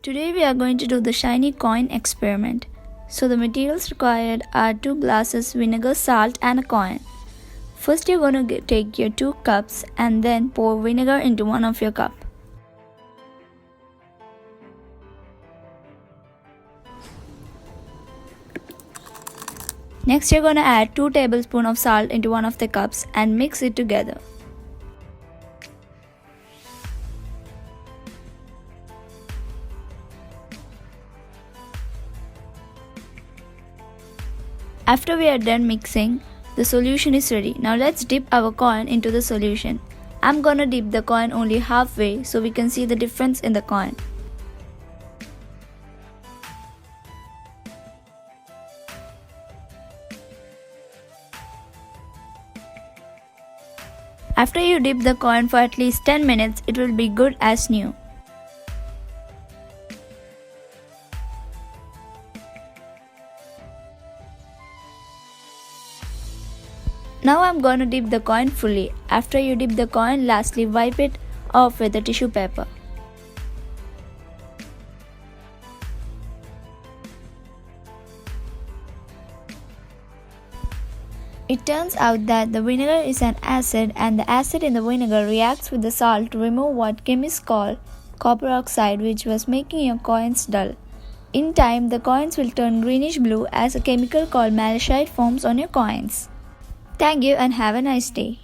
Today we are going to do the shiny coin experiment. So the materials required are 2 glasses vinegar, salt and a coin. First you're going to take your 2 cups and then pour vinegar into one of your cup. Next you're going to add 2 tablespoons of salt into one of the cups and mix it together. After we are done mixing, the solution is ready. Now let's dip our coin into the solution. I'm gonna dip the coin only halfway so we can see the difference in the coin. After you dip the coin for at least 10 minutes, it will be good as new. Now I'm going to dip the coin fully. After you dip the coin, lastly wipe it off with a tissue paper. It turns out that the vinegar is an acid and the acid in the vinegar reacts with the salt to remove what chemists call copper oxide, which was making your coins dull. In time, the coins will turn greenish blue as a chemical called malachite forms on your coins. Thank you and have a nice day.